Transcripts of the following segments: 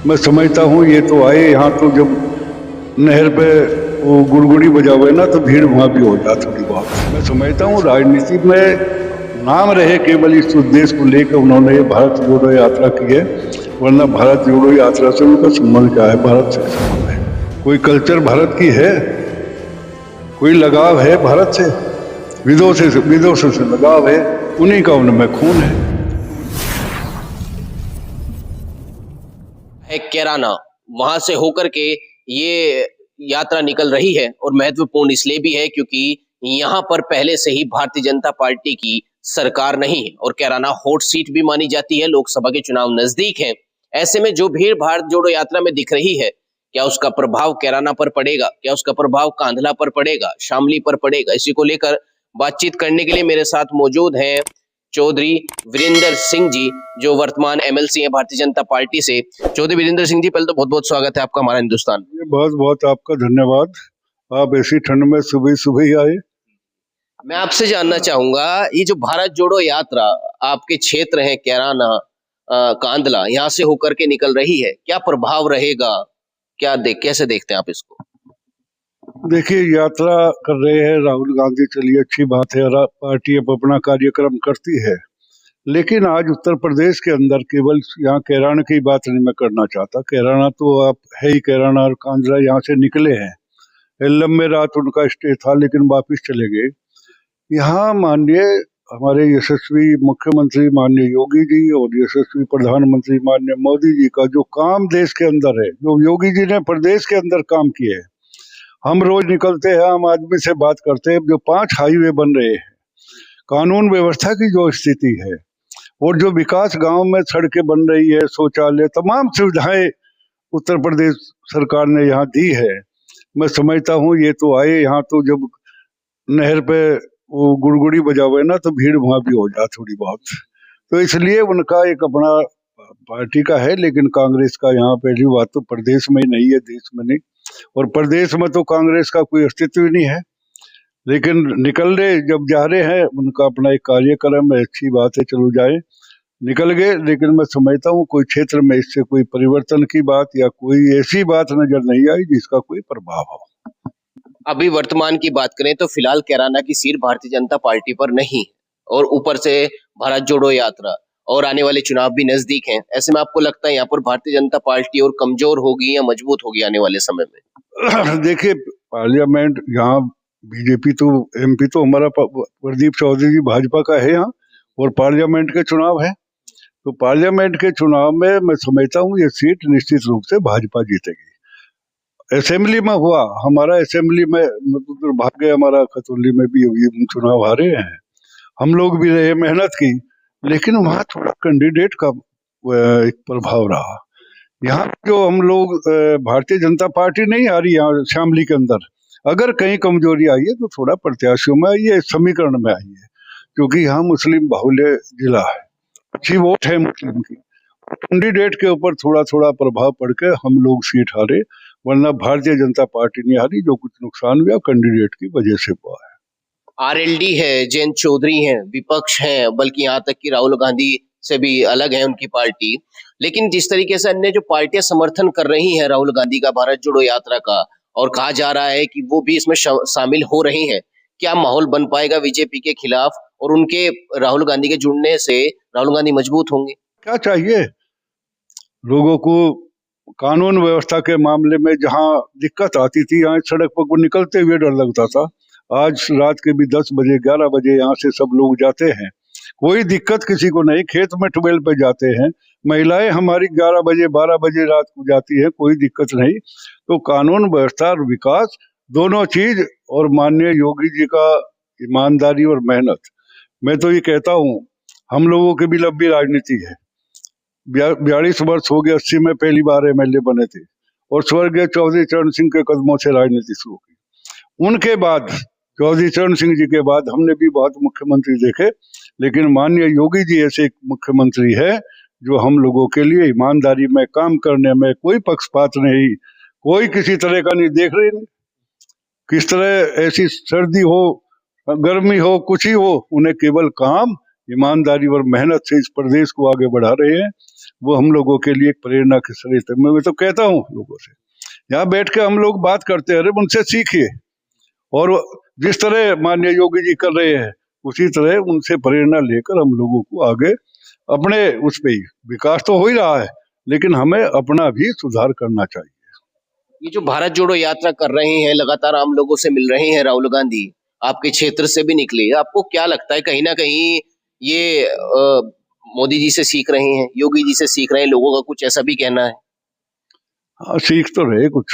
मैं समझता हूँ ये तो आए यहाँ तो जब नहर पे वो गुड़गुड़ी बजावे ना तो भीड़ वहाँ भी हो जाती थोड़ी बहुत। मैं समझता हूँ राजनीति में नाम रहे केवल इस उद्देश्य को लेकर उन्होंने ये भारत जोड़ो यात्रा की है, वरना भारत जोड़ो यात्रा से उनका संबंध क्या है? भारत से संबंध है, कोई कल्चर भारत की है, कोई लगाव है भारत से? विदेशों से लगाव है, उन्हीं का उनमें खून है। कैराना वहां से होकर के ये यात्रा निकल रही है और महत्वपूर्ण इसलिए भी है क्योंकि यहाँ पर पहले से ही भारतीय जनता पार्टी की सरकार नहीं है और कैराना हॉट सीट भी मानी जाती है। लोकसभा के चुनाव नजदीक हैं, ऐसे में जो भीड़ भारत जोड़ो यात्रा में दिख रही है, क्या उसका प्रभाव कैराना पर पड़ेगा, क्या उसका प्रभाव कांधला पर पड़ेगा, शामली पर पड़ेगा? इसी को लेकर बातचीत करने के लिए मेरे साथ मौजूद हैं चौधरी वीरेंद्र सिंह जी, जो वर्तमान एमएलसी हैं भारतीय जनता पार्टी से। चौधरी वीरेंद्र सिंह जी, पहले तो बहुत बहुत स्वागत है आपका हमारा हिंदुस्तान। ये बहुत बहुत आपका धन्यवाद, आप ऐसी ठंड में सुबह सुबह ही आए। मैं आपसे जानना चाहूंगा, ये जो भारत जोड़ो यात्रा आपके क्षेत्र है कैराना कांदला, यहाँ से होकर के निकल रही है, क्या प्रभाव रहेगा, कैसे देखते हैं आप इसको? देखिए, यात्रा कर रहे हैं राहुल गांधी, चलिए अच्छी बात है, पार्टी अब अपना कार्यक्रम करती है। लेकिन आज उत्तर प्रदेश के अंदर केवल यहाँ कैराना की बात नहीं मैं करना चाहता। कैराना तो आप है ही, कैराना और कांदला यहाँ से निकले हैं, लंबे रात उनका स्टे था लेकिन वापिस चले गए। यहाँ माननीय हमारे यशस्वी मुख्यमंत्री माननीय योगी जी और यशस्वी प्रधानमंत्री माननीय मोदी जी का जो काम देश के अंदर है, जो योगी जी ने प्रदेश के अंदर काम किए हैं, हम रोज निकलते हैं, आम आदमी से बात करते हैं, जो 5 हाईवे बन रहे हैं, कानून व्यवस्था की जो स्थिति है और जो विकास गांव में सड़कें बन रही है, शौचालय, तमाम सुविधाएं उत्तर प्रदेश सरकार ने यहाँ दी है। मैं समझता हूँ ये तो आए यहाँ तो जब नहर पे वो गुड़गुड़ी बजावे ना तो भीड़ वहाँ भी हो जाती थोड़ी बहुत। तो इसलिए उनका एक अपना पार्टी का है, लेकिन कांग्रेस का यहाँ पहली बात तो प्रदेश में ही नहीं है, देश में नहीं, और प्रदेश में तो कांग्रेस का कोई अस्तित्व ही नहीं है। लेकिन निकल रहे जब जा रहे हैं, उनका अपना एक कार्यक्रम है, अच्छी बात है, चलो जाए, निकल गए। लेकिन मैं समझता हूँ कोई क्षेत्र में इससे कोई परिवर्तन की बात या कोई ऐसी बात नजर नहीं आई जिसका कोई प्रभाव हो। अभी वर्तमान की बात करें तो फिलहाल कैराना की सीट भारतीय जनता पार्टी पर नहीं और ऊपर से भारत जोड़ो यात्रा और आने वाले चुनाव भी नजदीक हैं, ऐसे में आपको लगता है यहाँ पर भारतीय जनता पार्टी और कमजोर होगी या मजबूत होगी आने वाले समय में? देखिए, पार्लियामेंट यहाँ बीजेपी तो, एमपी तो हमारा प्रदीप चौधरी जी भाजपा का है यहाँ, और पार्लियामेंट के चुनाव है, तो पार्लियामेंट के चुनाव में मैं समझता हूँ ये सीट निश्चित रूप से भाजपा जीतेगी। असेंबली में हुआ हमारा, असेंबली में मतलब भाग्य हमारा खतौली में भी हम चुनाव हारे हैं, हम लोग भी रहे, मेहनत की, लेकिन वहाँ थोड़ा कैंडिडेट का एक प्रभाव रहा। यहाँ जो हम लोग भारतीय जनता पार्टी नहीं आ रही यहाँ शामली के अंदर, अगर कहीं कमजोरी आई है तो थोड़ा प्रत्याशियों में आई है, समीकरण में आई है, क्योंकि यहाँ मुस्लिम बाहुल्य जिला है, अच्छी वोट है मुस्लिम की, कैंडिडेट के ऊपर थोड़ा थोड़ा प्रभाव पड़ के हम लोग सीट हारे, वरना भारतीय जनता पार्टी नहीं हारी, जो कुछ नुकसान हुआ कैंडिडेट की वजह से हुआ है। आरएलडी है, जयंत चौधरी हैं, विपक्ष हैं, बल्कि यहाँ तक कि राहुल गांधी से भी अलग है उनकी पार्टी। लेकिन जिस तरीके से अन्य जो पार्टियां समर्थन कर रही हैं राहुल गांधी का भारत जोड़ो यात्रा का, और कहा जा रहा है कि वो भी इसमें शामिल हो रही हैं, क्या माहौल बन पाएगा बीजेपी के खिलाफ और उनके राहुल गांधी के जुड़ने से राहुल गांधी मजबूत होंगे? क्या चाहिए लोगों को? कानून व्यवस्था के मामले में जहाँ दिक्कत आती थी, यहाँ सड़क पर निकलते हुए डर लगता था, आज रात के भी 10 बजे 11 बजे यहाँ से सब लोग जाते हैं, कोई दिक्कत किसी को नहीं, खेत में ट्यूबवेल पे जाते हैं, महिलाएं हमारी 11 बजे 12 बजे रात को जाती है, कोई दिक्कत नहीं। तो कानून व्यवस्था और विकास दोनों चीज, और माननीय योगी जी का ईमानदारी और मेहनत, मैं तो ये कहता हूँ हम लोगों की भी लंबी राजनीति है, 42 वर्ष हो गए, 80 में पहली बार एमएलए बने थे, और स्वर्गीय चौधरी चरण सिंह के कदमों से राजनीति शुरू की। उनके बाद चौधरी चरण सिंह जी के बाद हमने भी बहुत मुख्यमंत्री देखे, लेकिन माननीय योगी जी ऐसे मुख्यमंत्री है जो हम लोगों के लिए ईमानदारी में काम करने में कोई पक्षपात नहीं, कोई किसी तरह का नहीं देख रहे, नहीं किस तरह ऐसी सर्दी हो गर्मी हो कुछ ही हो, उन्हें केवल काम, ईमानदारी और मेहनत से इस प्रदेश को आगे बढ़ा रहे हैं। वो हम लोगों के लिए एक प्रेरणा के स्रोत है। मैं तो कहता हूँ लोगों से, यहाँ बैठ के हम लोग बात करते हैं, अरे उनसे सीखिए, और जिस तरह माननीय योगी जी कर रहे हैं उसी तरह उनसे प्रेरणा लेकर हम लोगों को आगे अपने उस पे ही, विकास तो हो ही रहा है लेकिन हमें अपना भी सुधार करना चाहिए। ये जो भारत जोड़ो यात्रा कर रहे हैं, लगातार आम लोगों से मिल रहे हैं राहुल गांधी, आपके क्षेत्र से भी निकले, आपको क्या लगता है कहीं ना कहीं ये मोदी जी से सीख रहे हैं, योगी जी से सीख रहे हैं, लोगों का कुछ ऐसा भी कहना है? हाँ, सीख तो रहे कुछ,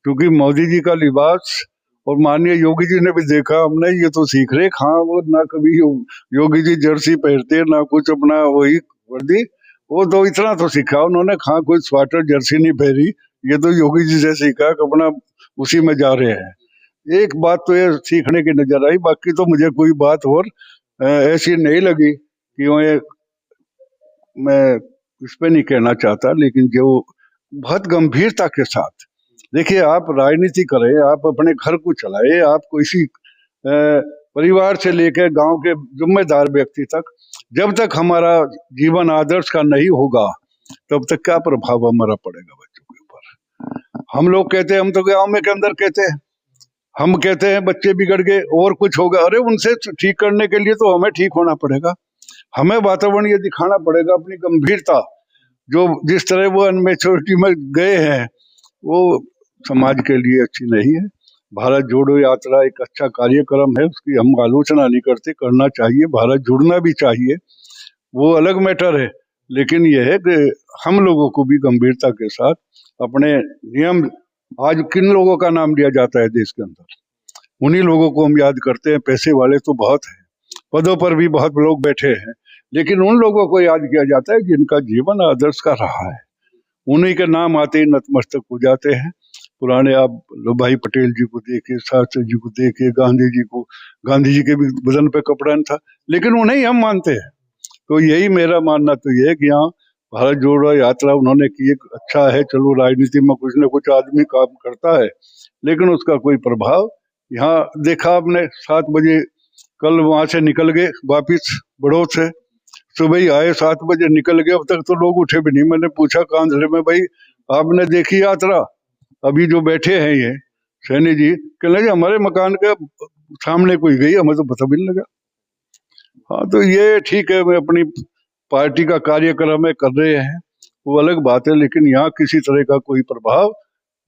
क्योंकि मोदी जी का लिबास और माननीय योगी जी ने भी देखा हमने, ये तो सीख रहे। हाँ, वो ना कभी योगी जी जर्सी पहनते ना कुछ अपना वही वर्दी, वो तो इतना तो सीखा उन्होंने, हाँ कोई स्वेटर जर्सी नहीं पहनी, ये तो योगी जी से सीखा कि अपना उसी में जा रहे हैं। एक बात तो ये सीखने की नजर आई, बाकी तो मुझे कोई बात और ऐसी नहीं लगी कि ये मैं इस पे नहीं कहना चाहता, लेकिन जो बहुत गंभीरता के साथ, देखिए आप राजनीति करें, आप अपने घर को चलाए, आप किसी परिवार से लेकर गांव के जिम्मेदार व्यक्ति तक, जब तक हमारा जीवन आदर्श का नहीं होगा तब तक क्या प्रभाव हमारा पड़ेगा बच्चों के ऊपर। हम लोग कहते हैं, हम तो गांव में के अंदर कहते हैं, हम कहते हैं बच्चे बिगड़ गए और कुछ होगा, अरे उनसे ठीक करने के लिए तो हमें ठीक होना पड़ेगा, हमें वातावरण ये दिखाना पड़ेगा, अपनी गंभीरता, जो जिस तरह वो अनमेच्योरिटी में गए हैं वो समाज के लिए अच्छी नहीं है। भारत जोड़ो यात्रा एक अच्छा कार्यक्रम है, उसकी हम आलोचना नहीं करते, करना चाहिए, भारत जुड़ना भी चाहिए, वो अलग मैटर है, लेकिन यह है कि हम लोगों को भी गंभीरता के साथ अपने नियम, आज किन लोगों का नाम लिया जाता है देश के अंदर, उन्हीं लोगों को हम याद करते हैं। पैसे वाले तो बहुत हैं, पदों पर भी बहुत लोग बैठे हैं, लेकिन उन लोगों को याद किया जाता है जिनका जीवन आदर्श का रहा है, उन्हीं के नाम आते ही नतमस्तक हो जाते हैं। पुराने आप भाई पटेल जी को देखिए, शास्त्री जी को देखिए, गांधी जी को, गांधी जी के भी बदन पे कपड़ा था, लेकिन उन्हें हम मानते हैं। तो यही मेरा मानना तो ये है कि यहाँ भारत जोड़ो यात्रा उन्होंने की, एक अच्छा है, चलो राजनीति में कुछ न कुछ आदमी काम करता है, लेकिन उसका कोई प्रभाव यहाँ देखा आपने। 7 बजे कल वहां से निकल गए वापिस बड़ौद से, सुबह ही आए 7 बजे निकल गए, अब तक तो लोग उठे भी नहीं। मैंने पूछा कांधले में, भाई आपने देखी यात्रा? अभी जो बैठे हैं ये सैनी जी, कहने लगे हमारे मकान के सामने कोई गई, हमें तो पता भी नहीं लगा। हाँ, तो ये ठीक है, मैं अपनी पार्टी का कार्यक्रम है कर रहे हैं, वो अलग बात है, लेकिन यहाँ किसी तरह का कोई प्रभाव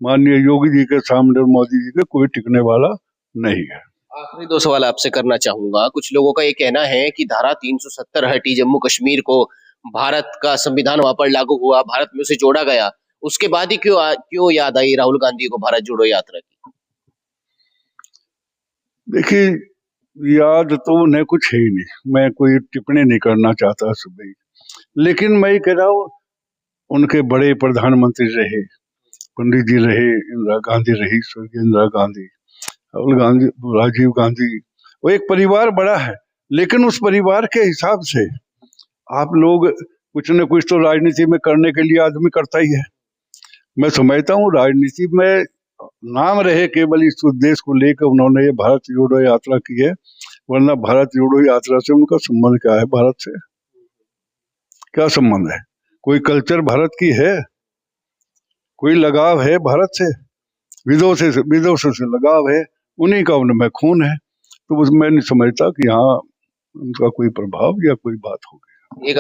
माननीय योगी जी के सामने और मोदी जी के कोई टिकने वाला नहीं है। आखिरी 2 सवाल आपसे करना चाहूंगा। कुछ लोगों का ये कहना है कि धारा 370 हटी, जम्मू कश्मीर को भारत का संविधान वहां पर लागू हुआ, भारत में उसे जोड़ा गया, उसके बाद ही क्यों याद आई राहुल गांधी को भारत जोड़ो यात्रा की? देखिए, याद तो उन्हें कुछ है ही नहीं, मैं कोई टिप्पणी नहीं करना चाहता सुबह, लेकिन मैं ये कह रहा हूँ उनके बड़े प्रधानमंत्री रहे, पंडित जी रहे, इंदिरा गांधी रही, स्वर्गीय इंदिरा गांधी, राहुल गांधी, राजीव गांधी, वो एक परिवार बड़ा है, लेकिन उस परिवार के हिसाब से आप लोग कुछ न कुछ तो राजनीति में करने के लिए आदमी करता ही है। मैं समझता हूँ राजनीति में नाम रहे केवल इस उद्देश्य को लेकर उन्होंने ये भारत जोड़ो यात्रा की है, वरना भारत जोड़ो यात्रा से उनका संबंध क्या है? भारत से क्या संबंध है? कोई कल्चर भारत की है? कोई लगाव है भारत से? विदेशों से लगाव है, उन्हीं का उनमें खून है, तो मैं नहीं समझता कि यहाँ उनका कोई प्रभाव या कोई बात होगी। एक